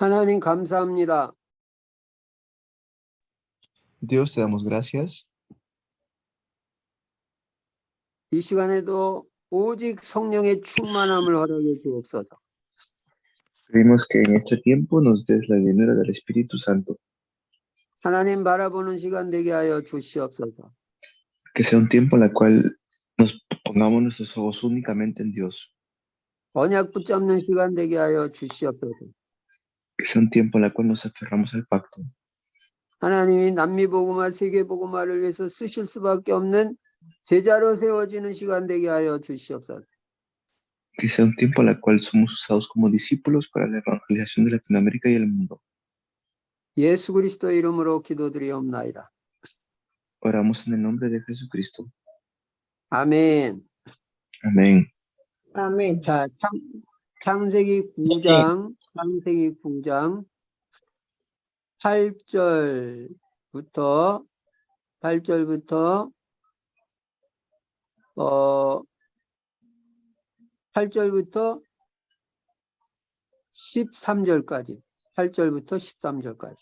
하나님 감사합니다. Dios, te damos gracias. 이 시간에도 오직 성령의 충만함을 허락해 주옵소서. Pedimos que en este tiempo nos des la llenura del Espíritu Santo, 하나님 바라보는 시간 되게 하여 주시옵소서. que sea un tiempo en el cual nos pongamos nuestros ojos únicamente en Dios, 언약 붙잡는 시간 되게 하여 주시옵소서. que sea un tiempo en el cual nos aferramos al pacto, 하나님이 남미복음화 세계복음화를 위해서 쓰실 수밖에 없는 제자로 세워지는 시간 되게 하여 주시옵소서. que sea un tiempo en el cual somos usados como discípulos para la evangelización de Latinoamérica y el mundo. 예수 그리스도 이름으로 기도드리옵나이다. Oramos en el nombre de Jesucristo. 아멘. Amén. 아멘. 자, 창세기 9장 8절부터 13절까지. 8절부터 13절까지.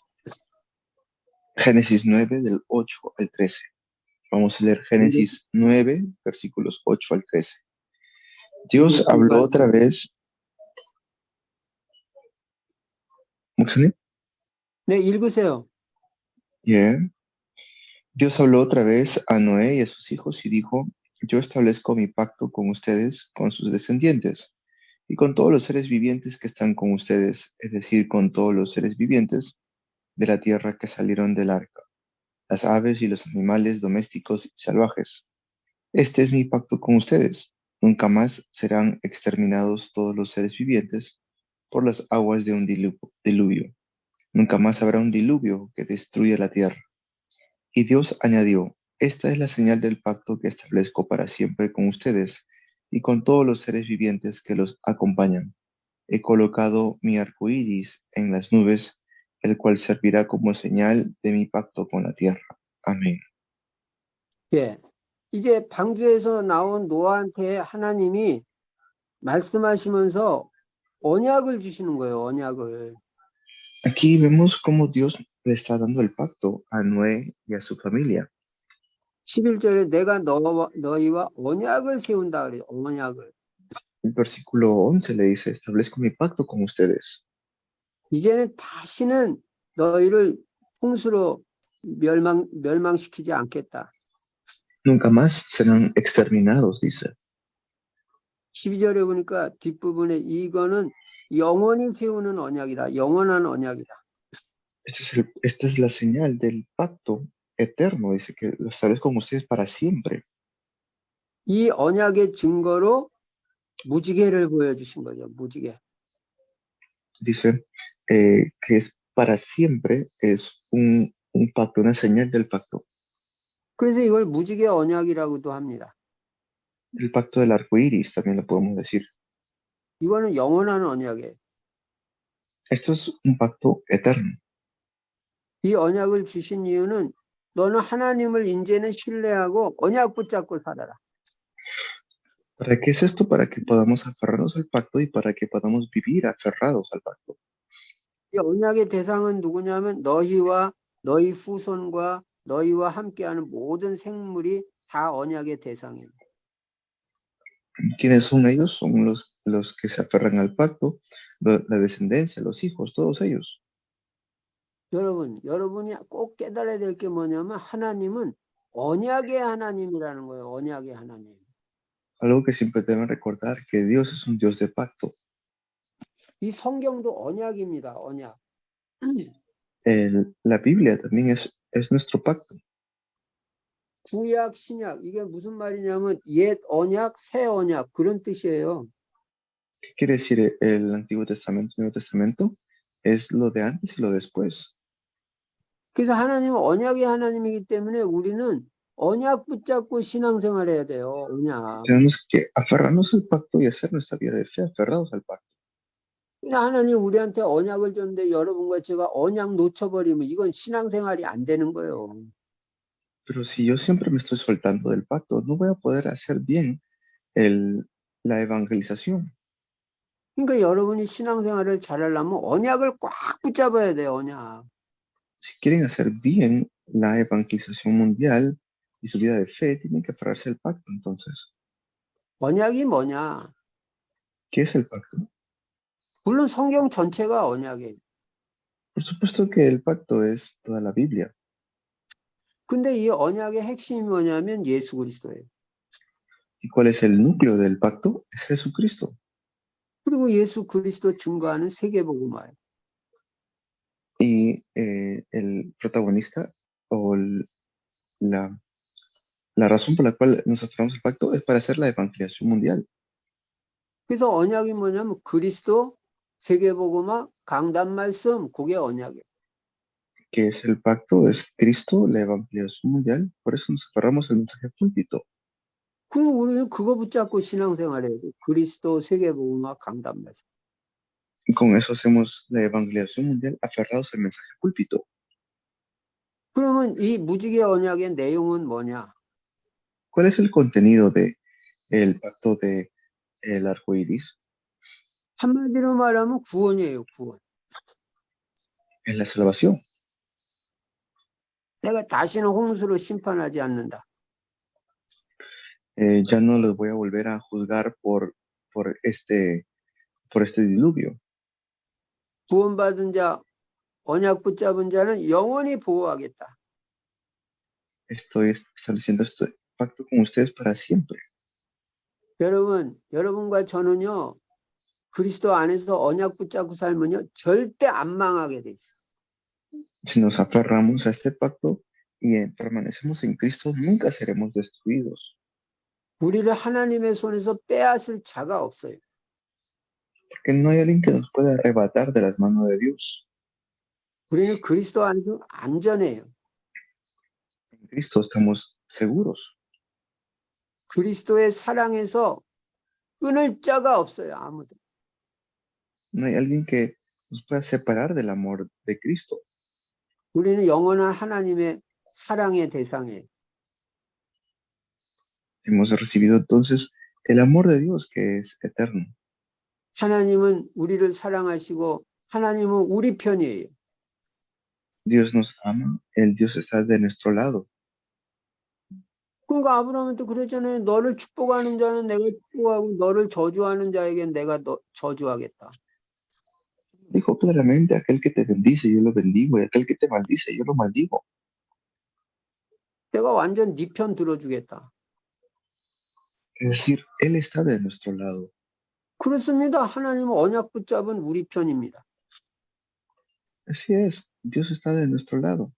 Génesis 9 del 8 al 13. Vamos a leer Génesis 9, versículos 8 al 13. Dios habló otra vez. 목사님? 네, 읽으세요. Yeah. Dios habló otra vez a Noé y a sus hijos y dijo: Yo establezco mi pacto con ustedes, con sus descendientes, y con todos los seres vivientes que están con ustedes, es decir, con todos los seres vivientes de la tierra que salieron del arca, las aves y los animales domésticos y salvajes. Este es mi pacto con ustedes. Nunca más serán exterminados todos los seres vivientes por las aguas de un diluvio. Nunca más habrá un diluvio que destruya la tierra. Y Dios añadió: Esta es la señal del pacto que establezco para siempre con ustedes y con todos los seres vivientes que los acompañan. He colocado mi arco iris en las nubes, el cual servirá como señal de mi pacto con la tierra. Amén. 예. 이제 방주에서 나온 노아한테 하나님이 말씀하시면서 언약을 주시는 거예요. 언약을. Aquí vemos cómo Dios le está dando el pacto a Noé y a su familia. 11절에 내가 너희와 언약을 세운다 그래요. 언약을. El versículo 11 le dice: Establezco mi pacto con ustedes. 이제는 다시는 너희를 홍수로 멸망시키지 않겠다. Nunca más serán exterminados, dice. 12절에 보니까 뒷부분에 이거는 영원히 세우는 언약이다. 영원한 언약이다. Esta es la señal del pacto eterno, dice, que lo establezco con ustedes para siempre. 이 언약의 증거로 무지개를 보여주신 거죠. 무지개. Dice que es para siempre, es un pacto, una señal del pacto. 그래서 이걸 무지개 언약이라고도 합니다. El pacto del arco iris también lo podemos decir. 이거는 영원한 언약이에요. Esto es un pacto eterno. 이 언약을 주신 이유는 너는 하나님을 이제는 신뢰하고 언약 붙잡고 살아라. ¿Para qué es esto? Para que podamos aferrarnos al pacto y para que podamos vivir aferrados al pacto. 이 언약의 대상은 누구냐면 너희와 너희 후손과 너희와 함께하는 모든 생물이 다 언약의 대상이에요. ¿Quiénes son ellos? Son los que se aferran al pacto, la descendencia, los hijos, todos ellos. 여러분이 꼭 깨달아야 될 게 뭐냐면 하나님은 언약의 하나님이라는 거예요. 언약의 하나님. Algo que siempre deben recordar, que Dios es un Dios de pacto. 이 성경도 언약입니다. 언약. La Biblia también es nuestro pacto. 구약, 신약 이게 무슨 말이냐면 옛 언약, 새 언약 그런 뜻이에요. ¿Qué quiere decir el Antiguo Testamento, el Nuevo Testamento? Es lo de antes y lo después. 그래서 하나님은 언약의 하나님이기 때문에 우리는 언약 붙잡고 신앙생활 해야 돼요. 언약. Tenemos que aferrarnos al pacto y hacer nuestra vida de fe aferrados al pacto. 그냥 하나님 우리한테 언약을 줬는데 여러분과 제가 언약 놓쳐버리면 이건 신앙생활이 안 되는 거예요. Pero si yo siempre me estoy soltando del pacto, no voy a poder hacer bien la evangelización. 그러니까 여러분이 신앙생활을 잘하려면 언약을 꽉 붙잡아야 돼요, 언약. Si quieren hacer bien la evangelización mundial y su vida de fe, tienen que aferrarse al pacto. Entonces, 언약이 뭐냐? ¿qué es el pacto? 물론 성경 전체가 언약이에요. Por supuesto que el pacto es toda la Biblia. 근데 이 언약의 핵심이 뭐냐면 예수 그리스도예요. ¿Y cuál es el núcleo del pacto? Es Jesucristo. 그리고 예수 그리스도 증거하는 세계복음화예요. Y el protagonista o la, la razón por la cual nos aferramos al pacto es para hacer la evangelización mundial. 그래서 언약이 뭐냐면 그리스도 세계복음화 강단 말씀 그게 언약이에요. ¿Qué es el pacto? Es Cristo, la evangelización mundial. Por eso nos aferramos al mensaje púlpito. 그럼 우리는 그거 붙잡고 신앙생활해야 돼. 그리스도 세계복음화 강단 말씀. Y con eso hacemos la evangelización mundial aferrados al mensaje púlpito. 그러면 이 무지개 언약의 내용은 뭐냐? ¿Cuál es el contenido de el pacto de el arco iris? 한마디로 말하면 구원이에요, 구원. Es la salvación. 내가 다시는 홍수로 심판하지 않는다. Ya no los voy a volver a juzgar por este diluvio. 구원받은 자, 언약 붙잡은 자는 영원히 보호하겠다. Estoy estableciendo este pacto con ustedes para siempre. 여러분과 저는요, 그리스도 안에서 언약 붙잡고 살면요, 절대 안 망하게 돼 있어요. Si nos aferramos a este pacto y permanecemos en Cristo, nunca seremos destruidos. 우리를 하나님의 손에서 빼앗을 자가 없어요. Porque no hay alguien que nos pueda arrebatar de las manos de Dios. 우리는 그리스도 안에서 안전해요. En Cristo estamos seguros. 그리스도의 사랑에서 끊을 자가 없어요, 아무도. No hay alguien que nos pueda separar del amor de Cristo. 우리는 영원한 하나님의 사랑의 대상이에요. Hemos recibido entonces el amor de Dios que es eterno. 하나님은 우리를 사랑하시고 하나님은 우리 편이에요. Dios nos ama, el Dios está de nuestro lado. 그러니까 아브라함한테 그랬잖아요. 너를 축복하는 자는 내가 축복하고 너를 저주하는 자에겐 내가 너 저주하겠다. Dijo claramente, aquel que te bendice, yo lo bendigo, y aquel que te maldice, yo lo maldigo. 내가 완전 네 편 들어주겠다. Es decir, Él está de nuestro lado. 그렇습니다. 하나님은 언약 붙잡은 우리 편입니다. Así es, Dios está de nuestro lado.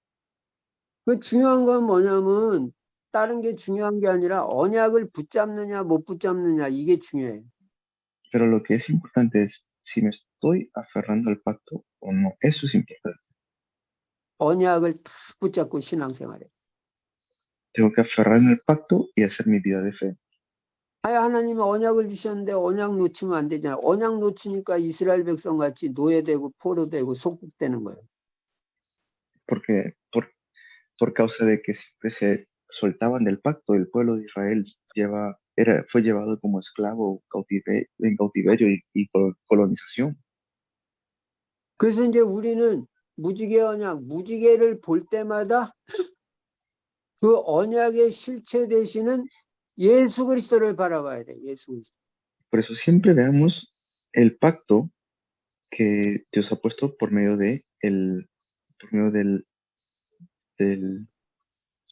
그 중요한 건 뭐냐면 다른 게 중요한 게 아니라 언약을 붙잡느냐 못 붙잡느냐 이게 중요해요. Pero lo que es importante es si me estoy aferrando al pacto o no. Eso es importante. 언약을 탁 붙잡고 신앙생활해. Tengo que aferrarme al pacto y hacer mi vida de fe. 하나님이 언약을 주셨는데 언약 놓치면 안 되잖아요. 언약 놓치니까 이스라엘 백성 같이 노예되고 포로되고 속국되는 거예요. Porque por causa de que siempre se soltaban del pacto, el pueblo de Israel fue llevado como esclavo en cautiverio y colonización. 그래서 이제 우리는 무지개 언약, 무지개를 볼 때마다 그 언약의 실체 되시는 예수 그리스도를 바라봐야 돼. 예수 그리스도. Por eso siempre veamos el pacto que Dios ha puesto por medio del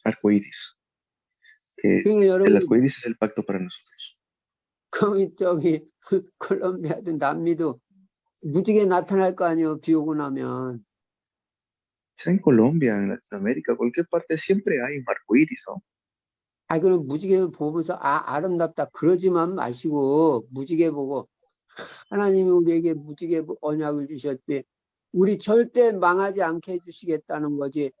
arco iris. Que el arco iris es el pacto para nosotros. 저기 콜롬비아도 남미도 무지개 나타날 거 아니에요. 비 오고 나면. Sea en Colombia, en Latinoamérica, cualquier parte siempre hay un arco iris, ¿no? 그럼 무지개를 보면서 아름답다 그러지만 마시고 무지개 보고 하나님이 우리에게 무지개 언약을 주셨지 우리 절대 망하지 않게 해주시겠다는 거지.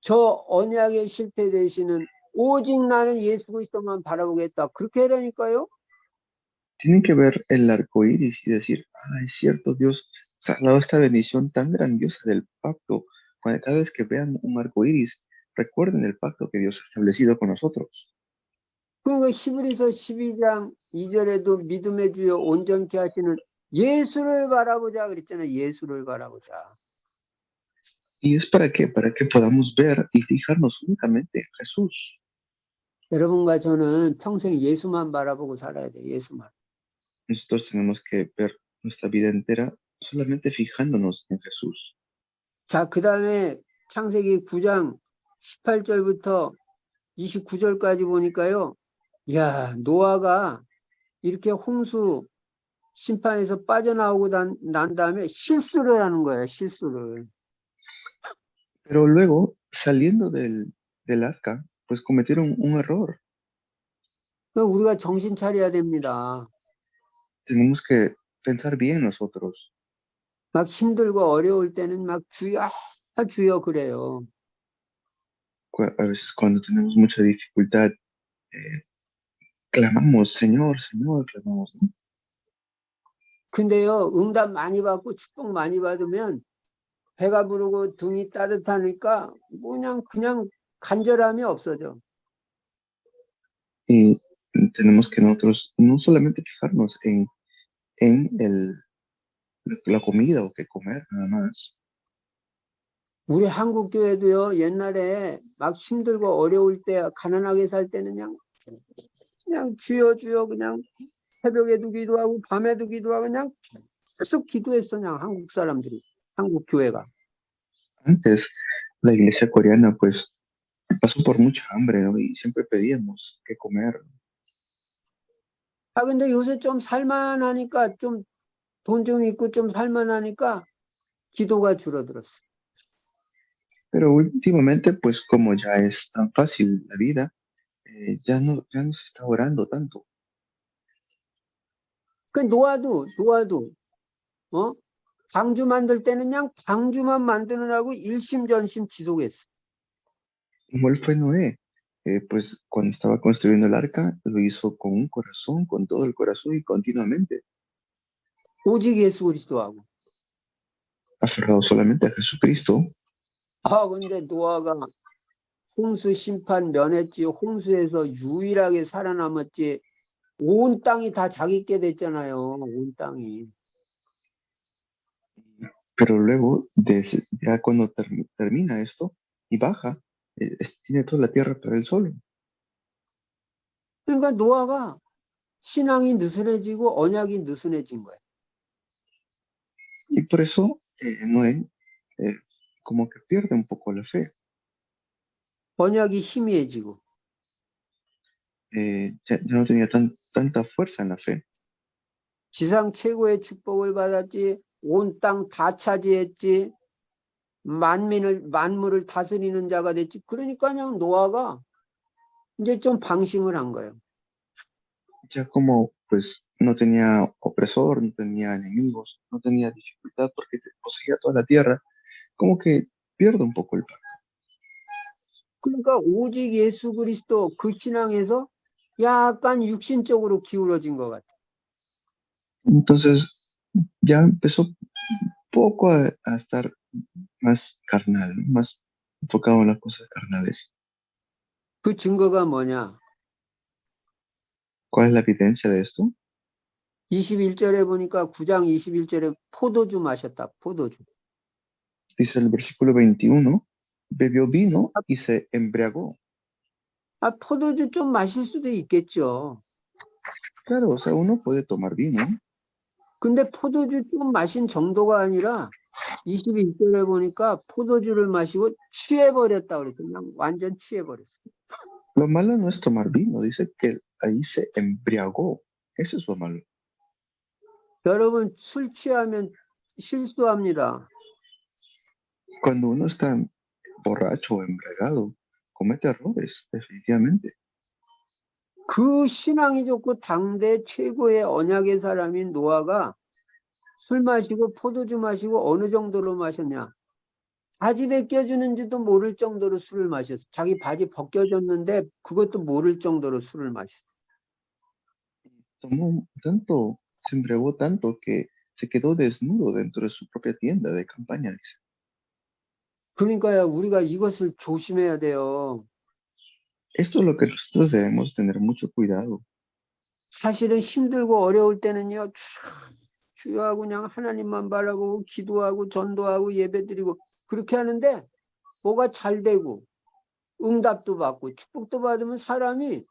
저 언약의 실패 되시는 오직 나는 예수 그리스도만 바라보겠다. 그렇게 하라니까요. Tienen que ver el arco iris y decir, es cierto, Dios nos ha dado esta bendición tan grandiosa del pacto. Cada vez que vean un arco iris, recuerden el pacto que Dios ha establecido con nosotros. 그러니까 히브리서 12장 2절에도 믿음의 주여 온전케 하시는 예수를 바라보자 그랬잖아요. 예수를 바라보자. ¿Y es para qué? Para que podamos ver y fijarnos únicamente en Jesús. 여러분과 저는 평생 예수만 바라보고 살아야 돼. 예수만. Nosotros tenemos que ver nuestra vida entera solamente fijándonos en Jesús. 자, 그 다음에 창세기 9장 18절부터 29절까지 보니까요. 야, 노아가 이렇게 홍수 심판에서 빠져나오고 난 다음에 실수를 하는 거예요. 실수를. Pero luego, saliendo del arca, pues cometieron un error. 그러니까 우리가 정신 차려야 됩니다. Tenemos que pensar bien nosotros. 막 힘들고 어려울 때는 막 주여, 주여 그래요. A veces cuando tenemos mucha dificultad, clamamos, Señor, Señor, clamamos, ¿no? 근데요, 응답 많이 받고 축복 많이 받으면 배가 부르고 등이 따뜻하니까 그냥 간절함이 없어져. Y tenemos que nosotros no solamente fijarnos en la comida o qué comer, nada más. 우리 한국 교회도요, 옛날에 막 힘들고 어려울 때, 가난하게 살 때는 그냥 주여 주여 그냥 새벽에도 기도하고 밤에도 기도하고 그냥 계속 기도했어. 그냥 한국 사람들이, 한국 교회가. Antes, la iglesia coreana, pues, pasó por mucha hambre, ¿no? Y siempre pedíamos qué comer. 아, 근데 요새 좀 살만하니까, 좀 돈 좀 있고 좀 살만하니까 기도가 줄어들었어. Pero últimamente, pues, como ya es tan fácil la vida, ya no se está orando tanto. 그 노아도 방주 만들 때는 그냥 방주만 만드느라고 일심전심 지속했어. Igual fue Noé, pues, cuando estaba construyendo el arca, lo hizo con un corazón, con todo el corazón y continuamente, 오직 예수 그리스도하고. aferrado solamente a Jesucristo. 아, 근데 노아가 홍수 심판 면했지, 홍수에서 유일하게 살아남았지, 온 땅이 다 자기께 됐잖아요. 온 땅이. Pero luego, ya cuando termina esto y baja, tiene toda la tierra para él solo. 그러니까 노아가 신앙이 느슨해지고 언약이 느슨해진 거예요. Y por eso Noé como que pierde un poco la fe. 언약이 희미해지고. Ya no tenía tanta fuerza en la fe. 지상 최고의 축복을 받았지, 온 땅 다 차지했지, 만물을 다스리는 자가 됐지. 그러니까 그냥 노아가 이제 좀 방심을 한 거예요. Ya como pues no tenía opresor, no tenía enemigos, no tenía dificultad porque poseía toda la tierra, como que pierde un poco el pacto. 그러니까 오직 예수 그리스도 그 신앙에서 약간 육신적으로 기울어진 것 같아요. Entonces ya empezó poco a estar más carnal, ¿no? Más enfocado en las cosas carnales. 그 증거가 뭐냐? ¿Cuál es la evidencia de esto? 21절에 보니까 9장 21절에 포도주 마셨다. 포도주. Dice el versículo 21, bebió vino y se embriagó. 아, 포도주 좀 마실 수도 있겠죠. Claro, o sea, uno puede tomar vino, 근데 포도주 좀 마신 정도가 아니라 21절에 보니까 포도주를 마시고 취해버렸다 그랬어요. 그냥 완전 취해버렸어요. lo malo no es tomar vino, dice que ahí se embriagó. Eso es lo malo. 여러분 술 취하면 실수합니다. Cuando uno está borracho o embriagado, comete errores, definitivamente. 그 신앙이 좋고 당대 최고의 언약의 사람인 노아가 술 마시고 포도주 마시고 어느 정도로 마셨냐? 바지 벗겨주는지도 모를 정도로 술을 마셨어. 자기 바지 벗겨졌는데 그것도 모를 정도로 술을 마셨어. Tomó tanto, se embriagó tanto que se quedó desnudo dentro de su propia tienda de campaña, dice. 그러니까 우리가 이것을 조심해야 돼요. Esto es lo que nosotros debemos tener mucho cuidado. 사실은 힘들고 어려울 때는요, 주여하고 그냥 하나님만 바라보고 기도하고 전도하고 예배드리고 그렇게 하는데 뭐가 잘 되고 응답도 받고 축복도 받으면 사람이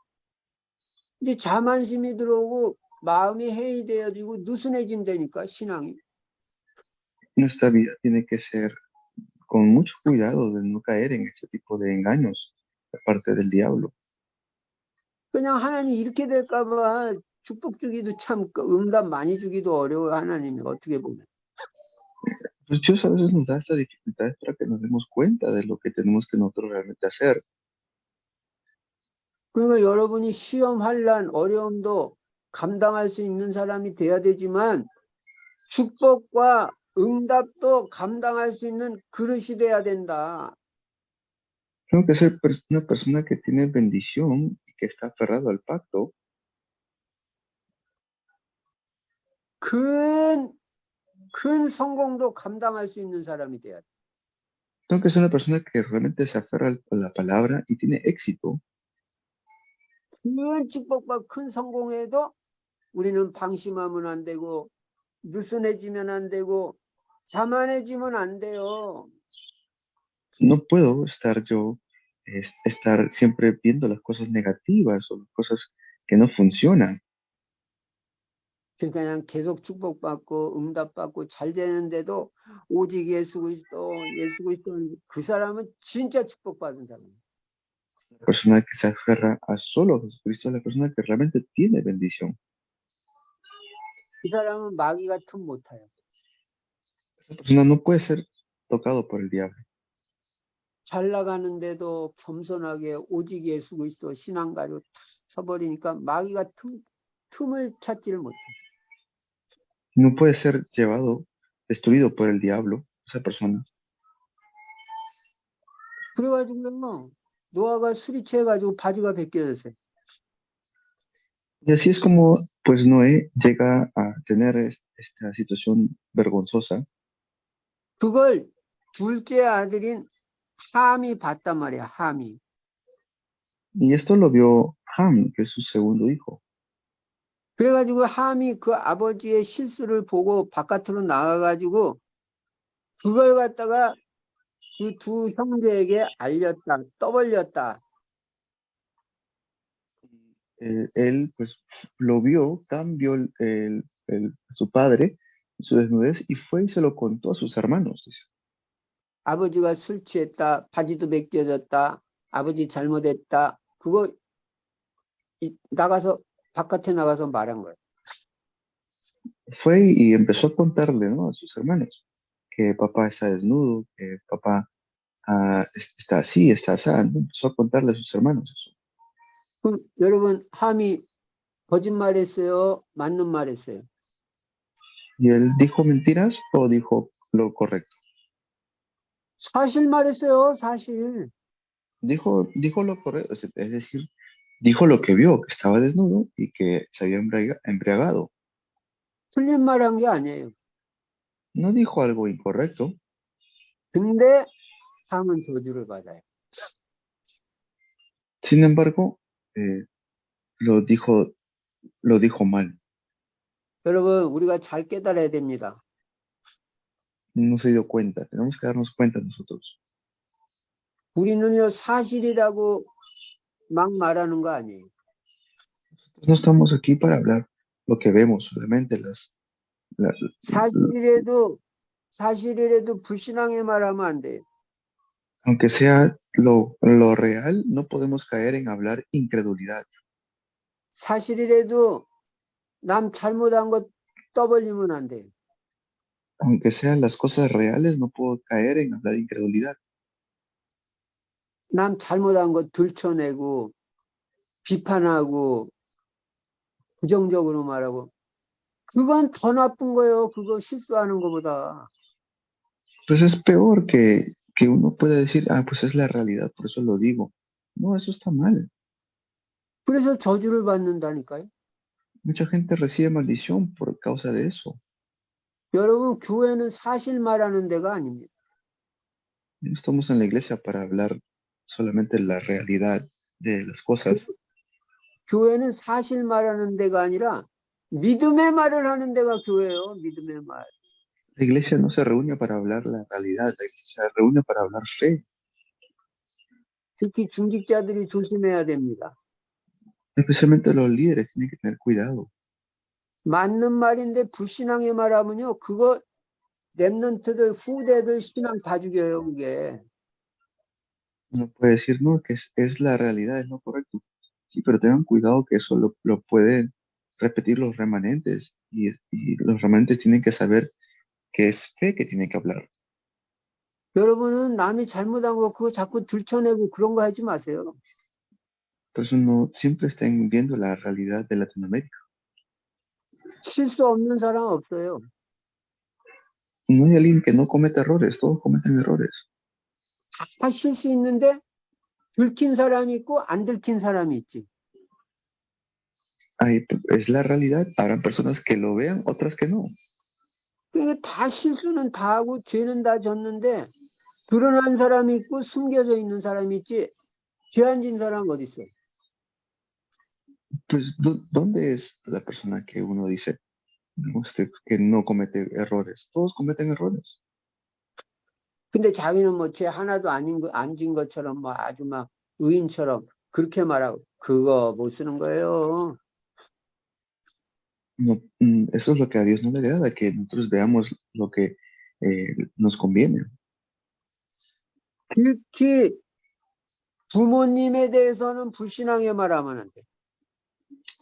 이제 자만심이 들어오고 마음이 해이되어지고 느슨해진다니까 신앙이. Nuestra vida tiene que ser con mucho cuidado de no caer en este tipo de engaños de parte del diablo. 그냥 하나님 이렇게 될까 봐 축복 주기도 참 응답 많이 주기도 어려워 하나님이 어떻게 보면. Pues Dios a veces nos da estas dificultades para que nos demos cuenta de lo que tenemos que nosotros realmente hacer. 그러니까 여러분이 시험, 환난, 어려움도 감당할 수 있는 사람이 돼야 되지만 축복과 응답도 감당할 수 있는 그릇이 돼야 된다. Tengo que ser una persona que tiene bendición y que está aferrado al pacto, 큰 성공도 감당할 수 있는 사람이 돼야 돼. tengo que ser una persona que realmente se aferra a la palabra y tiene éxito. 큰 축복과 큰 성공에도 우리는 방심하면 안 되고 느슨해지면 안 되고 자만해지면 안 돼요. No puedo estar yo, estar siempre viendo las cosas negativas o las cosas que no funcionan. 그러니까 그냥 계속 축복받고 응답받고 잘 되는데도 오직 예수 그리스도 그 사람은 진짜 축복받은 사람이에요. La persona que se aferra a solo Jesucristo es la persona que realmente tiene bendición. 그 사람은 마귀가 틈 못 타요. Esa persona no puede ser tocado por el diablo. 잘 나가는데도 겸손하게 오직 예수 그리스도 신앙 가지고 탁 서버리니까 마귀가 틈을 찾지를 못해. No puede ser llevado, destruido por el diablo, esa persona. 그래가지고 노아가 술이 취해가지고 바지가 벗겨졌어요. Y así es como, pues, Noé llega a tener esta situación vergonzosa. 그걸 둘째 아들인 함이 봤단 말이야. 함이. Y esto lo vio Ham, que es su segundo hijo. 그래가지고 함이 그 아버지의 실수를 보고 바깥으로 나가가지고 그걸 갖다가 그 두 형제에게 알렸다, 떠벌렸다. Él, pues, lo vio, cambió su padre, su desnudez, y fue y se lo contó a sus hermanos. Dice. 아버지가 술 취했다, 바지도 벗겨졌다, 아버지 잘못했다. 그거 바깥에 나가서 말한 거예요. Fue y empezó a contarle, ¿no?, a sus hermanos que papá está desnudo, que papá está así, está así. ¿No? Empezó a contarle a sus hermanos eso. 그럼 여러분 함이 거짓말했어요? 맞는 말했어요? ¿Y él dijo mentiras o dijo lo correcto? 사실 말했어요. 사실. Dijo lo correcto, es decir, dijo lo que vio, que estaba desnudo y que se había embriagado. 틀린 말한 게 아니에요. No dijo algo incorrecto. 근데 함은 저주를 받아요. Sin embargo, lo dijo mal. 여러분 우리가 잘 깨달아야 됩니다. No se dio cuenta. Tenemos que darnos cuenta nosotros. 우리는요 사실이라고 막 말하는 거 아니에요. No estamos aquí para hablar lo que vemos, solamente 사실이라도 불신앙에 말하면 안 돼요. aunque sea lo real, no podemos caer en hablar incredulidad. 사실이라도 남 잘못한 거 떠벌리면 안 돼요. Aunque sean las cosas reales, no puedo caer en hablar incredulidad. 남 잘못한 거 들춰내고 비판하고 부정적으로 말하고 그건 더 나쁜 거예요. 그거 실수하는 것보다. Pues es peor que uno pueda decir, pues es la realidad, por eso lo digo. No, eso está mal. 그래서 저주를 받는다니까요. Mucha gente recibe maldición por causa de eso. 여러분 교회는 사실 말하는 데가 아닙니다. No estamos en la iglesia para hablar solamente la realidad de las cosas. 교회는 사실 말하는 데가 아니라 믿음의 말을 하는 데가 교회예요. 믿음의 말. La iglesia no se reúne para hablar la realidad, la iglesia se reúne para hablar fe. 특히 중직자들이 조심해야 됩니다. Especialmente los líderes tienen que tener cuidado. 맞는 말인데 불신앙의 말하면요. 그거 랩런트들 후대들 신앙 다 죽여요. 그게. Uno puede decir, no, que es la realidad, es lo correcto. Sí, pero tengan cuidado que eso lo pueden repetir los remanentes y los remanentes tienen que saber que es fe que tienen que hablar. 여러분은 남이 잘못한 거 그거 자꾸 들춰내고 그런 거 하지 마세요. Por eso no siempre estén viendo la realidad de Latinoamérica. 실수 없는 사람 없어요. No hay alguien que no cometa errores, todos cometen errores. 다 실수 있는데 들킨 사람이 있고 안 들킨 사람이 있지. Es la realidad, habrán personas que lo vean, otras que no. 그러니까 다 실수는 다 하고 죄는 다 졌는데 드러난 사람이 있고 숨겨져 있는 사람이 있지. 죄 안 진 사람 어디 있어? Pues, ¿dónde es la persona que uno dice usted que no comete errores? Todos cometen errores. 근데 자기는 뭐 죄 하나도 안 진 것처럼 뭐 아주 막 의인처럼 그렇게 말하고 그거 못 쓰는 거예요. No, eso es lo que a Dios no le agrada, que nosotros veamos lo que nos conviene. 특히 부모님에 대해서는 불신앙의 말하면 안 돼.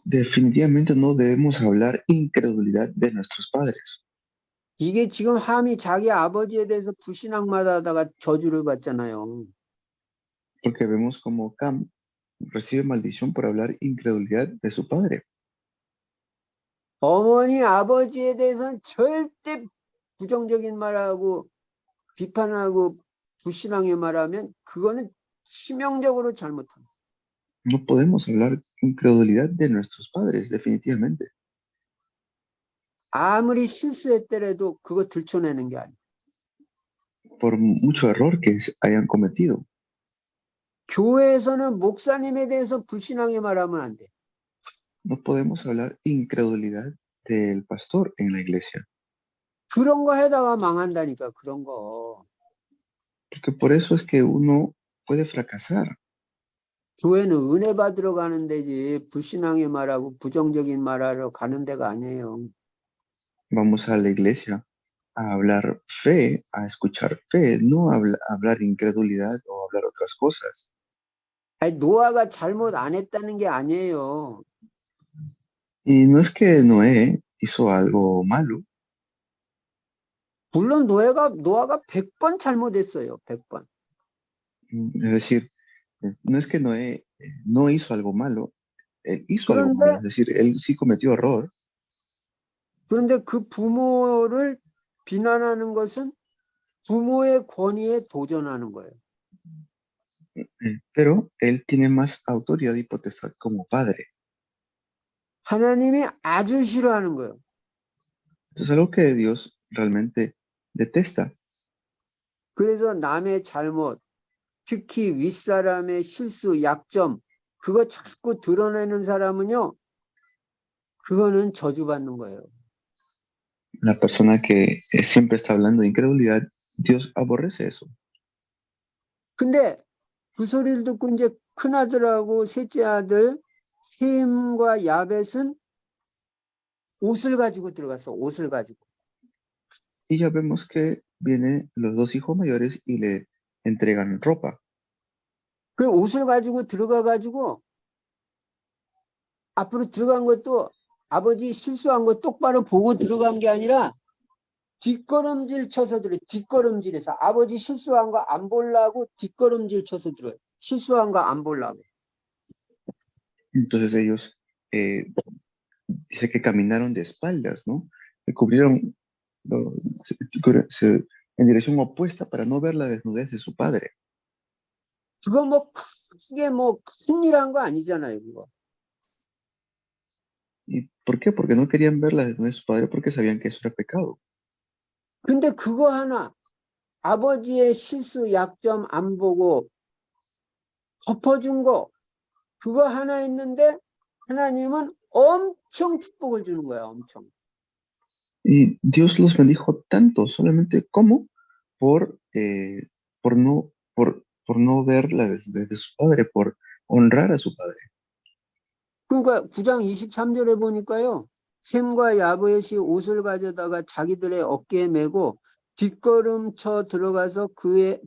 Definitivamente no debemos hablar incredulidad de nuestros padres, 이게 지금 함이 자기 아버지에 대해서 불신앙만 하다가 저주를 받잖아요. porque vemos como Cam recibe maldición por hablar incredulidad de su padre. 어머니 아버지에 대해서는 절대 부정적인 말하고 비판하고 불신앙의 말하면 그거는 치명적으로 잘못합니다. No podemos hablar incredulidad de nuestros padres, definitivamente. 아무리 실수했더라도 그거 들춰내는 게 아니에요. Por mucho error que hayan cometido. 교회에서는 목사님에 대해서 불신앙의 말하면 안 돼. No podemos hablar incredulidad del pastor en la iglesia, 그런 거 해다가 망한다니까 그런 거. porque por eso es que uno puede fracasar. 교회는 은혜 받으러 가는 데지 불신앙의 말하고 부정적인 말하러 가는 데가 아니에요. Vamos a la iglesia a hablar fe, a escuchar fe, no a hablar incredulidad o hablar otras cosas. 아니, 노아가 잘못 안 했다는 게 아니에요. Y no es que Noé hizo algo malo, 물론 노아가 100번 잘못했어요. 100번. es decir, no es que Noé no hizo algo malo, él hizo algo malo, 그런데 es decir, él sí cometió error, 그런데 그 부모를 비난하는 것은 부모의 권위에 도전하는 거예요. pero él tiene más autoridad y potestad como padre. 하나님이 아주 싫어하는 거예요. Esto es algo que Dios realmente detesta. 그래서 남의 잘못, 특히 윗사람의 실수, 약점, 그거 자꾸 드러내는 사람은요, 그거는 저주받는 거예요. La persona que siempre está hablando de incredulidad, Dios aborrece eso. 근데 그 소리를 듣고 이제 큰아들하고 셋째 아들 셈과 야벳은 옷을 가지고 들어갔어. 옷을 가지고. Y ya vemos que vienen los dos hijos mayores y le entregan ropa. 그 옷을 가지고 들어가 가지고 앞으로 들어간 것도 아버지 실수한 거 똑바로 보고 들어간 게 아니라 뒷걸음질 쳐서 들어요. 뒷걸음질해서 아버지 실수한 거 안 보려고 뒷걸음질 쳐서 들어요. 실수한 거 안 보려고. Entonces ellos, dice que caminaron de espaldas, ¿no? Se cubrieron en dirección opuesta para no ver la desnudez de su padre. 그거 뭐 크게 뭐 큰일한 거 아니잖아요. 그거. ¿Y por qué? Porque no querían ver la desnudez de su padre porque sabían que eso era pecado. 근데 그거 하나 아버지의 실수 약점 안 보고 덮어준 거 그거 하나 있는데 하나님은 엄청 축복을 주는 거야, 엄청. Y Dios los bendijo tanto, solamente ¿cómo? Por no ver la desnudez de su padre, por honrar a su padre. 그러니까 9장 23절에 보니까요. 셈과 야벳이 옷을 가져다가 자기들의 어깨에 메고 뒷걸음쳐 들어가서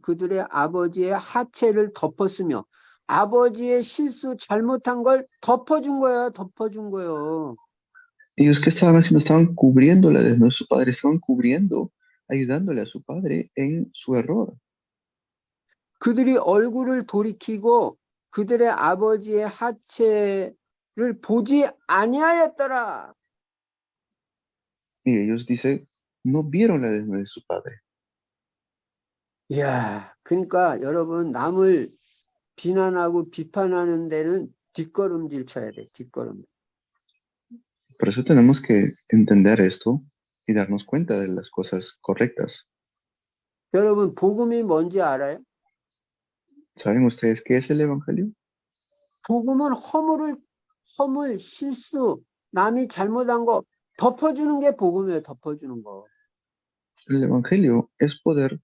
그들의 아버지의 하체를 덮었으며 아버지의 실수 잘못한 걸 덮어준 거야, 덮어준 거요. Ellos qué estaban haciendo, estaban cubriendo la desnudez de su padre, estaban cubriendo, ayudándole a su padre en su error. 그들이 얼굴을 돌이키고 그들의 아버지의 하체를 보지 아니하였더라. Y ellos dicen, no vieron la desnudez de su padre. 이야, 그러니까 여러분 남을 비난하고 비판하는 데는 뒷걸음질 쳐야 돼, 뒷걸음. Por eso tenemos que entender esto y darnos cuenta de las cosas correctas. 여러분 복음이 뭔지 알아요? ¿Saben ustedes qué es el Evangelio? 복음은 허물, 실수, 남이 잘못한 거 덮어주는 게 복음이에요, 덮어주는 거. El Evangelio es poder,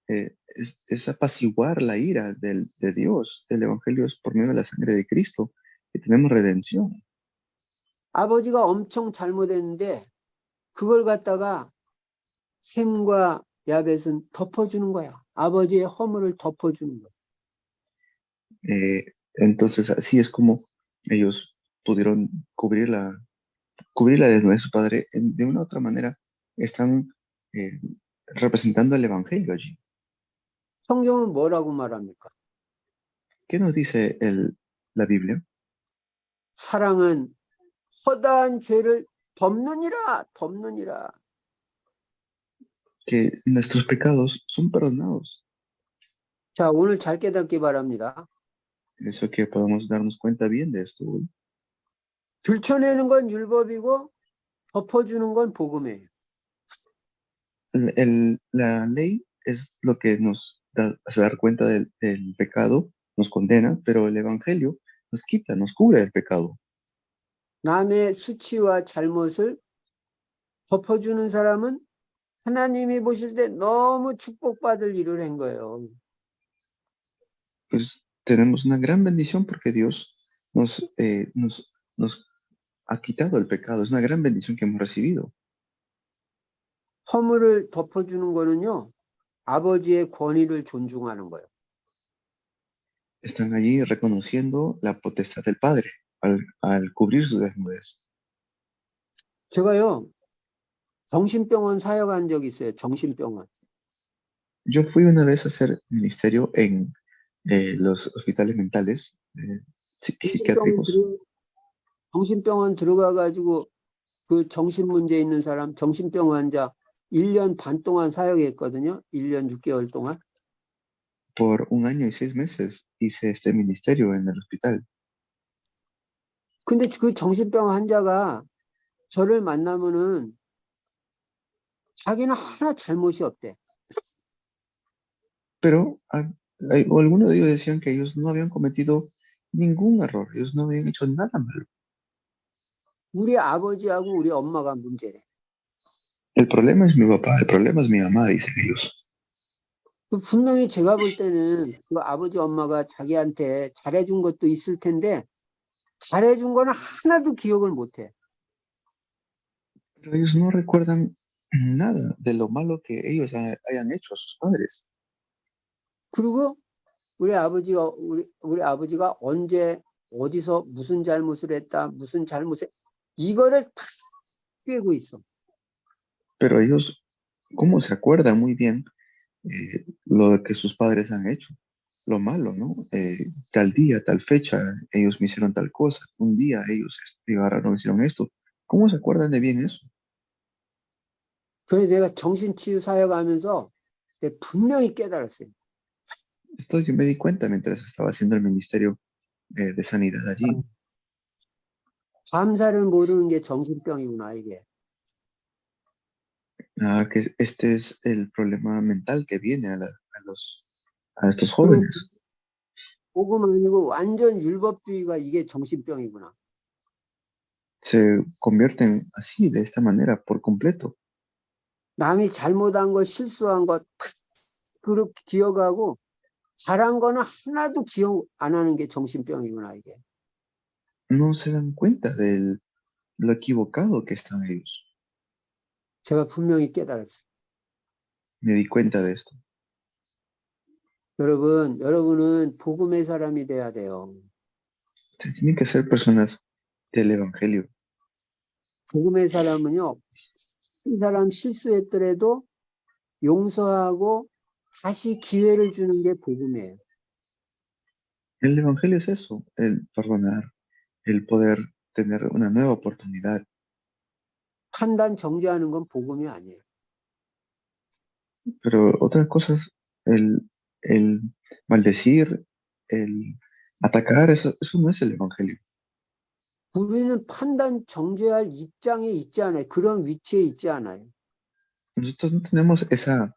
es apaciguar la ira de Dios. El Evangelio es por medio de la sangre de Cristo que tenemos redención. 아버지가 엄청 잘못했는데 그걸 갖다가 셈과 야벳은 덮어주는 거야. 아버지의 허물을 덮어주는 거야. Entonces, así es como ellos pudieron cubrir la desnudez de su padre. De una u otra manera, están representando el Evangelio allí. 성경은 뭐라고 말합니까? ¿Qué nos dice la Biblia? 사랑은 허다한 죄를 덮느니라. Que nuestros pecados son perdonados. 자, 오늘 잘 깨닫기 바랍니다. Eso que podamos darnos cuenta bien de esto hoy. 들춰내는 건 율법이고 덮어주는 건 복음이에요. La ley es lo que nos hace dar cuenta del pecado, nos condena, pero el Evangelio nos quita, nos cubre del pecado. 남의 수치와 잘못을 덮어주는 사람은 하나님이 보실 때 너무 축복받을 일을 한 거예요. Pues tenemos una gran bendición porque Dios nos ha quitado el pecado. Es una gran bendición que hemos recibido. 허물을 덮어주는 거는요. 아버지의 권위를 존중하는 거예요. Están allí reconociendo la potestad del Padre al cubrir su desnudez. 제가요. 정신병원 사역한 적이 있어요. 정신병원. Yo fui una vez a hacer ministerio en los hospitales mentales psiquiátricos. 정신병원 들어가가지고 그 정신 문제 있는 사람, 정신병 환자 1년 반 동안 사역했거든요. 1년 6개월 동안. Por 1 año y 6 meses hice este ministerio en el hospital. 근데 그 정신병 환자가 저를 만나면은 자기는 하나 잘못이 없대. Pero algunos de ellos decían que ellos no habían cometido ningún error, ellos no habían hecho nada malo. 우리 아버지하고 우리 엄마가 문제래. El problema es mi papá, el problema es mi mamá, dicen ellos. 분명히 제가 볼 때는 그 아버지 엄마가 자기한테 잘해준 것도 있을 텐데 잘해준 거는 하나도 기억을 못해. Pero ellos no recuerdan nada de lo malo que ellos hayan hecho a sus padres. 그리고 우리 아버지가 언제 어디서 무슨 잘못을 했다, 무슨 잘못을 이거를 다 꿰고 있어. Pero ellos, ¿cómo se acuerdan muy bien lo que sus padres han hecho? Lo malo, ¿no? Tal día, tal fecha, ellos me hicieron tal cosa. Un día ellos agarraron, hicieron esto. ¿Cómo se acuerdan de bien eso? 그래서 내가 정신치유 사역하면서 내가 분명히 깨달았어요. Esto yo me di cuenta mientras estaba haciendo el ministerio de sanidad allí. 감사를 모르는 게 정신병이구나 이게. Que este es el problema mental que viene a estos 그리고 jóvenes. 복음 아니고 완전 율법주의가 이게 정신병이구나. se convierten así, de esta manera, por completo. 남이 잘못한 거, 실수한 거 다 그렇게 기억하고 잘한 거는 하나도 기억 안 하는 게 정신병이구나, 이게. No se dan cuenta de lo equivocado que están ellos. 제가 분명히 깨달았어요. Me di cuenta de esto. 여러분은 복음의 사람이 돼야 돼요. Ustedes tienen que ser personas del Evangelio. 복음의 사람은요, 한 사람 실수했더라도 용서하고 다시 기회를 주는 게 복음이에요. El Evangelio es eso, el perdonar, el poder tener una nueva oportunidad. 판단 정죄하는 건 복음이 아니에요. Pero otra cosa es el maldecir, el atacar, eso no es el Evangelio. 우리는 판단 정죄할 입장에 있지 않아요. 그런 위치에 있지 않아요. Nosotros no tenemos esa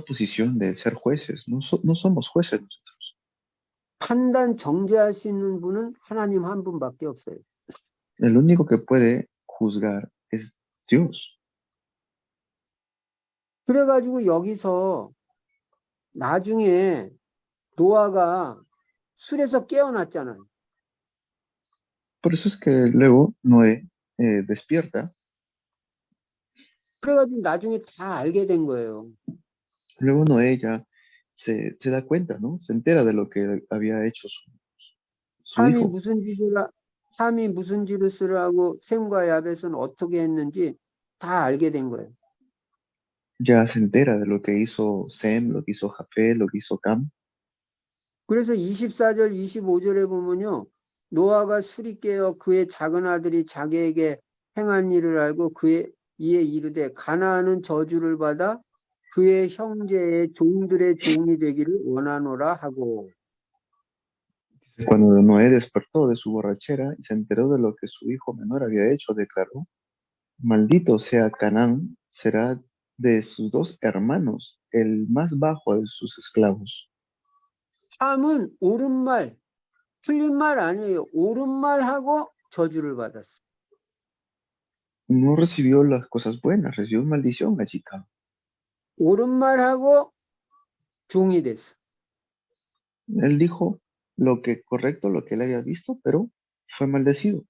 posición de ser jueces, no somos jueces nosotros. 판단 정죄할 수 있는 분은 하나님 한 분밖에 없어요. El único que puede juzgar es Dios. 그래가지고 여기서 나중에 노아가 술에서 깨어났잖아요. Por eso es que luego Noé despierta, 그래가지고 나중에 다 알게 된 거예요. luego Noé ya se da cuenta, ¿no? Se entera de lo que había hecho su 함이 hijo. 무슨 짓을 쓰라고 셈과 야벳은 어떻게 했는지 다 알게 된 거예요. Ya se entera de lo que hizo Sem, lo que hizo Jafé, lo que hizo Cam. 그래서 24절, 25절에 보면요. 노아가 술이 깨어 그의 작은 아들이 자기에게 행한 일을 알고 이에 이르되 가나안은 저주를 받아 그의 형제의 종들의 종이 되기를 원하노라 하고. Cuando Noé despertó de su borrachera y se enteró de lo que su hijo menor había hecho, declaró: Maldito sea Canaán, será de sus dos hermanos el más bajo de sus esclavos. 함은 옳은 말, 틀린 말 아니에요. 옳은 말하고 저주를 받았어. No recibió las cosas buenas, recibió maldición allí Cam. 옳은 말하고 종이 됐어. Él dijo lo que correcto, lo que él había visto, pero fue maldecido.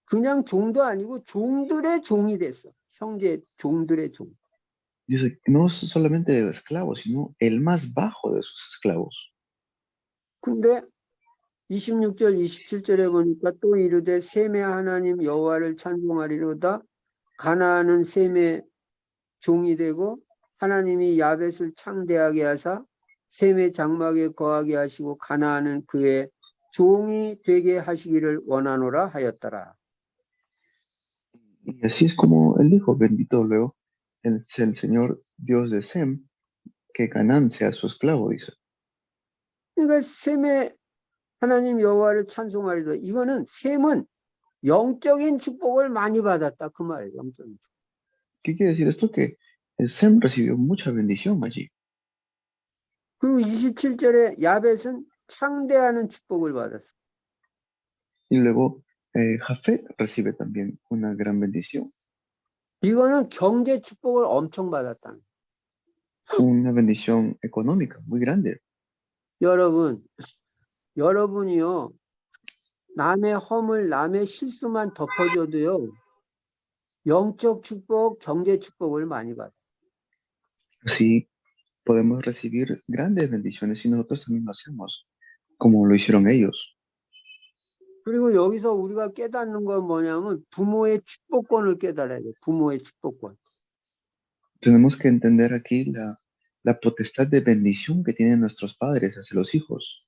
그냥 종도 아니고 종들의 종이 됐어. 형제 종들의 종. Dice, no solamente esclavos, sino el más bajo de sus esclavos. 근데 26절, 27절에 보니까 또 이르되 셈의 하나님 여호와를 찬송하리로다. 가나안은 셈의 종이 되고 하나님이 야벳을 창대하게 하사 셈의 장막에 거하게 하시고 가나안은 그의 종이 되게 하시기를 원하노라 하였더라. Y así es como él dijo, bendito luego el Señor Dios de Sem, que Canaán sea su esclavo, dice. 그러니까 셈의 하나님 여호와를 찬송하리로다. 이거는 셈은 영적인 축복을 많이 받았다 그 말이에요. 영적인 축복. ¿Qué quiere decir esto? Que Sem recibió mucha bendición allí. 그리고 27절에 야벳은 창대하는 축복을 받았어. Y luego Jafet recibe también una gran bendición, 이거는 경제 축복을 엄청 받았다. una bendición económica muy grande. 여러분이요. 남의 허물, 남의 실수만 덮어줘도요. 영적 축복, 경제 축복을 많이 받아요. Así podemos recibir grandes bendiciones si nosotros también lo hacemos, como lo hicieron ellos. 그리고 여기서 우리가 깨닫는 건 뭐냐면 부모의 축복권을 깨달아야 돼요. 부모의 축복권. Tenemos que entender aquí la potestad de bendición que tienen nuestros padres hacia los hijos.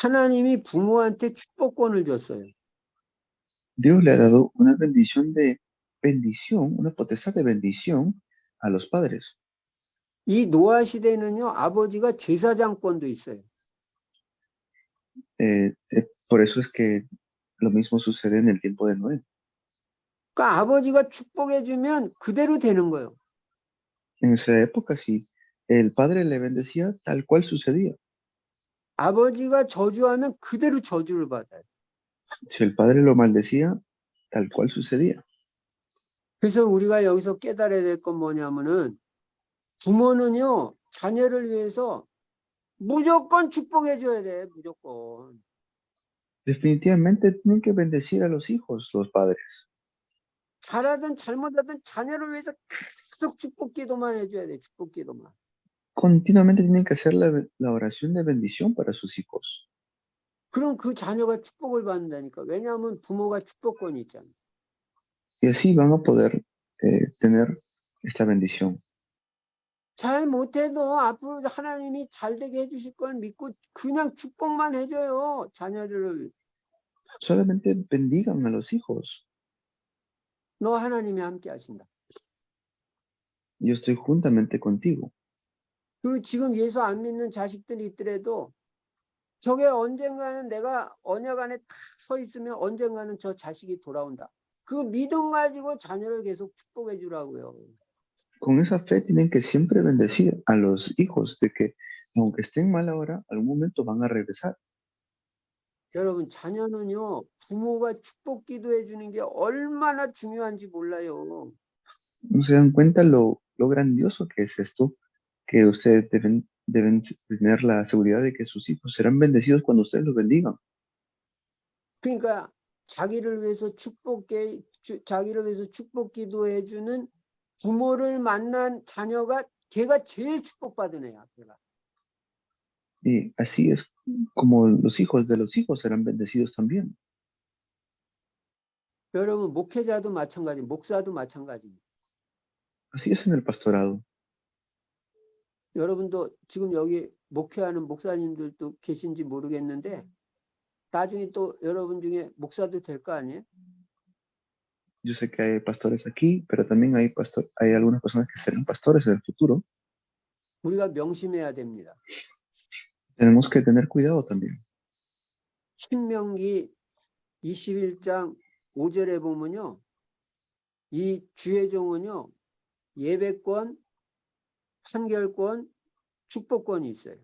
하나님이 부모한테 축복권을 줬어요. Dios le ha dado una bendición, una potestad de bendición a los padres. 이 노아 시대에는요. 아버지가 제사장권도 있어요. Por eso es que lo mismo sucede en el tiempo de Noé. 그러니까 아버지가 축복해주면 그대로 되는 거예요. En esa época, si el padre le bendecía, tal cual sucedía. 아버지가 저주하면 그대로 저주를 받아요. Si el padre lo maldecía, tal cual sucedía. 그래서 우리가 여기서 깨달아야 될 건 뭐냐면은 부모는요, 자녀를 위해서 무조건 축복해 줘야 돼, 무조건. Definitivamente tienen que bendecir a los hijos, los padres. 잘하든 잘못하든 자녀를 위해서 계속 축복 기도만 해줘야 돼, 축복 기도만. Continuamente tienen que hacer la oración de bendición para sus hijos. 그럼 그 자녀가 축복을 받는다니까. 왜냐하면 부모가 축복권이 있잖아. Y así van a poder tener esta bendición. 잘 못해도 앞으로 하나님이 잘 되게 해주실 걸 믿고 그냥 축복만 해줘요, 자녀들을. Solamente bendigan a los hijos. 너 하나님이 함께 하신다. Yo estoy juntamente contigo. 그리고 지금 예수 안 믿는 자식들이 있더라도 저게 언젠가는 내가 언약 안에 탁 서 있으면 언젠가는 저 자식이 돌아온다. 그 믿음 가지고 자녀를 계속 축복해 주라고요. Con esa fe tienen que siempre bendecir a los hijos de que, aunque estén mal ahora, algún momento van a regresar. 여러분, 자녀는요, 부모가 축복 기도해 주는 게 얼마나 중요한지 몰라요. No se dan cuenta lo grandioso que es esto, que ustedes deben tener la seguridad de que sus hijos serán bendecidos cuando ustedes los bendigan. 그러니까 자기를 위해서 자기를 위해서 축복 기도해 주는 부모를 만난 자녀가 걔가 제일 축복받은 애야, 걔가. Y así es como los hijos de los hijos serán bendecidos también. 여러분, 목회자도 마찬가지, 목사도 마찬가지입니다. Así es en el pastorado. 여러분도 지금 여기 목회하는 목사님들도 계신지 모르겠는데 나중에 또 여러분 중에 목사도 될 거 아니에요? Yo sé que hay pastores aquí, pero también hay algunas personas que serán pastores en el futuro. 우리가 명심해야 됩니다. Tenemos que tener cuidado también. 신명기 21장 5절에 보면요. 이 주의 종은요. 예배권, 판결권, 축복권이 있어요.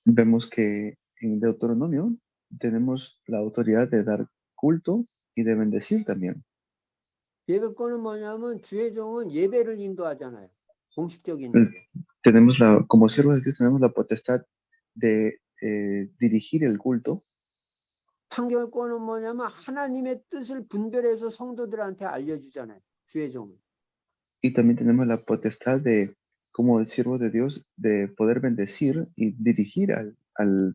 Vemos que en Deuteronomio tenemos la autoridad de dar culto y de bendecir también. 예배권은 뭐냐면 주의 종은 예배를 인도하잖아요. 공식적인. Tenemos como siervos de Dios tenemos la potestad de dirigir el culto. 판결권은 뭐냐면 하나님의 뜻을 분별해서 성도들한테 알려주잖아요. 주의 종은. Y también tenemos la potestad de, como siervos de Dios, de poder bendecir y dirigir al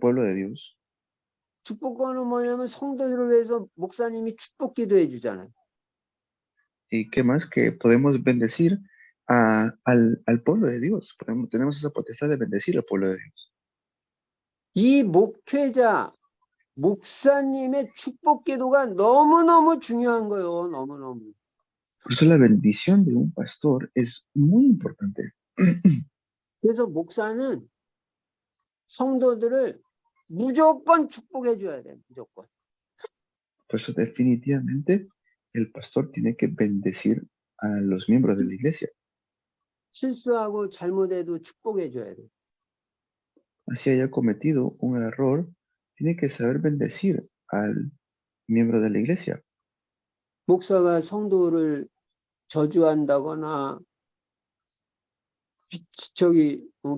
pueblo de Dios. 축복권은 뭐냐면 성도들을 위해서 목사님이 축복 기도해 주잖아요. Y qué más que podemos bendecir al pueblo de Dios. Tenemos esa potestad de bendecir al pueblo de Dios. 이 목회자, 목사님의 축복 기도가 너무너무 중요한 거예요. 너무너무. Por eso la bendición de un pastor es muy importante. 그래서 목사는 성도들을 무조건 축복해 줘야 돼. 무조건. Por eso definitivamente el pastor tiene que bendecir a los miembros de la iglesia. 실수하고 잘못해도 축복해 줘야 돼. Así haya cometido un error, tiene que saber bendecir al miembro de la iglesia. 목사가 성도를 저주한다거나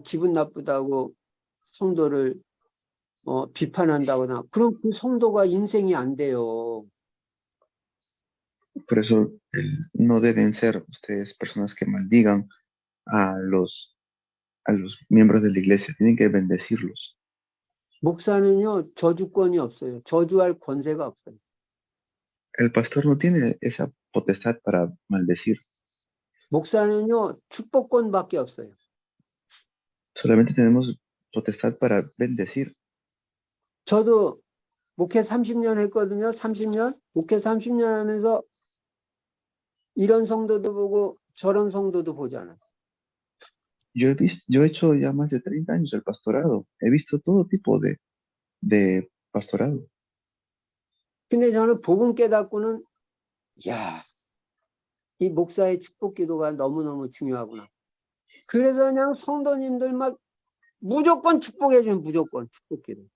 기분 나쁘다고 성도를 비판한다거나 그럼 그 성도가 인생이 안 돼요. Por eso no deben ser ustedes personas que maldigan a los miembros de la iglesia, tienen que bendecirlos. 목사는요 저주권이 없어요. 저주할 권세가 없어요. El pastor no tiene esa potestad para maldecir. 목사는요 축복권밖에 없어요. Solamente tenemos potestad para bendecir. 저도 목회 30년 했거든요. 30년. 목회 30년 하면서 이런 성도도 보고 저런 성도도 보잖아요. Yo he hecho ya más de 30 años el pastorado. He visto todo tipo de pastorado. 근데 저는 복음 깨닫고는 야, 이 목사의 축복 기도가 너무너무 중요하구나. 그래서 그냥 성도님들 막 무조건 축복해 주면 무조건 축복기를.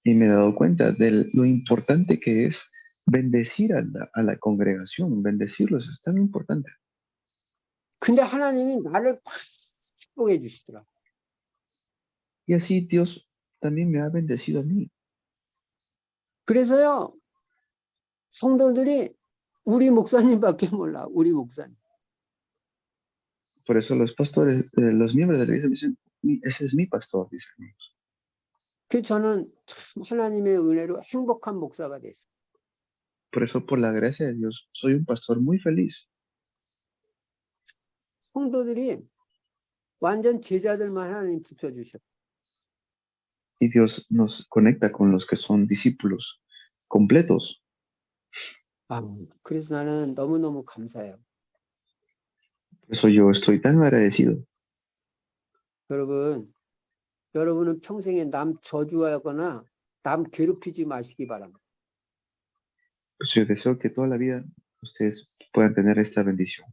Y me he dado cuenta de lo importante que es bendecir a la congregación, bendecirlos es tan importante. 근데 하나님이 나를 팍 축복해 주시더라. Y así Dios también me ha bendecido a mí. 그래서요, 성도들이 우리 목사님밖에 몰라. 우리 목사님. Por eso los pastores, los miembros de la iglesia dicen, ese es mi pastor, dicen. 그래서 저는 참 하나님의 은혜로 행복한 목사가 됐어요. Por eso, por la gracia de Dios, soy un pastor muy feliz. 성도들이 완전 제자들만 하나님 붙여주셔. Y Dios nos conecta con los que son discípulos completos. 아, 그래서 나는 너무너무 감사해요. Por eso yo estoy tan agradecido. 여러분은 평생에 남 저주하거나 남 괴롭히지 마시기 바랍니다. Pues yo deseo que toda la vida ustedes puedan tener esta bendición.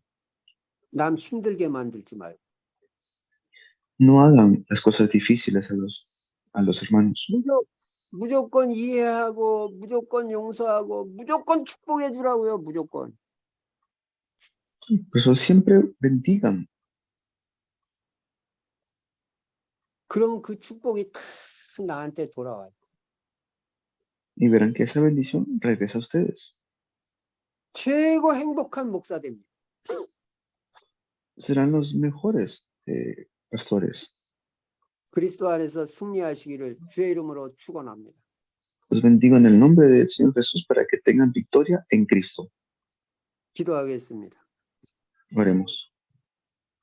남 힘들게 만들지 말고. No hagan las cosas difíciles a los hermanos. 무조건 이해하고 무조건 용서하고 무조건 축복해 주라고요. 무조건. Por eso siempre bendigan. 그럼 그 축복이 탁 나한테 돌아와요. Y verán que esa bendición regresa a ustedes. 최고 행복한 목사 됩니다. Serán los mejores pastores. 그리스도 안에서 승리하시기를 주의 이름으로 축원합니다. Los bendigo en el nombre del Señor Jesús para que tengan victoria en Cristo. 기도하겠습니다. Oremos.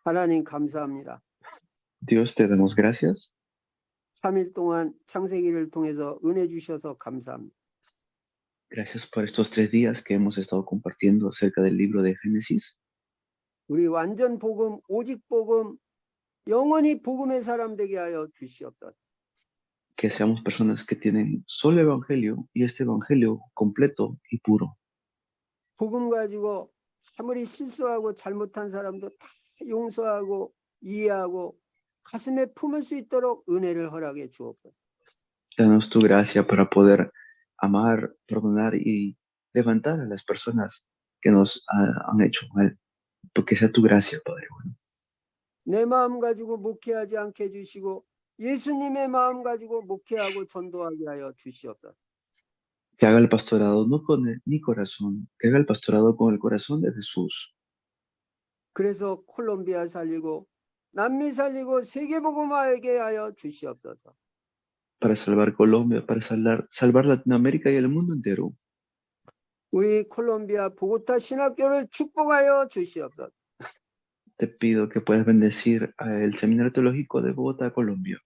하나님 감사합니다. Dios, te damos gracias. 3일 동안 창세기를 통해서 은혜 주셔서 감사합니다. Gracias por estos 3 días que hemos estado compartiendo acerca del libro de Génesis. 우리 완전 복음, 오직 복음, 영원히 복음의 사람 되게 하여 주시옵소서. Que seamos personas que tienen solo evangelio y este evangelio completo y puro. 복음 가지고 아무리 실수하고 잘못한 사람도 다 용서하고 이해하고 가슴에 품을 수 있도록 은혜를 허락해 주옵소서. Danos tu gracia para poder amar, perdonar y levantar a las personas que nos han hecho mal. Porque sea tu gracia, Padre bueno. 내 마음 가지고 목회하지 않게 해주시고 예수님의 마음 가지고 목회하고 전도하게 하여 주시옵소서. Que haga el pastorado no con mi corazón, que haga el pastorado con el corazón de Jesús. 그래서 콜롬비아 살리고 남미 살리고 세계복음화하게 하여 주시옵소서. Para salvar Colombia, para salvar Latinoamérica y el mundo entero. 우리 콜롬비아 보고타 신학교를 축복하여 주시옵소서. Te pido que puedas bendecir el Seminario Teológico de Bogotá, Colombia.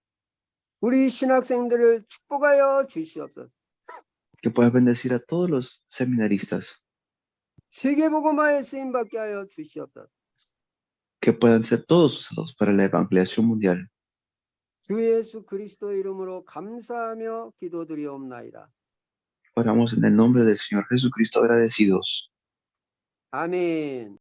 우리 신학생들을 축복하여 주시옵소서. Que puedas bendecir a todos los seminaristas. 세계복음화에 쓰임받게 하여 주시옵소서. Que puedan ser todos usados para la evangelización mundial. 주 예수 그리스도 이름으로 감사하며 기도드리옵나이다. Oramos en el nombre del Señor Jesucristo agradecidos. 아멘.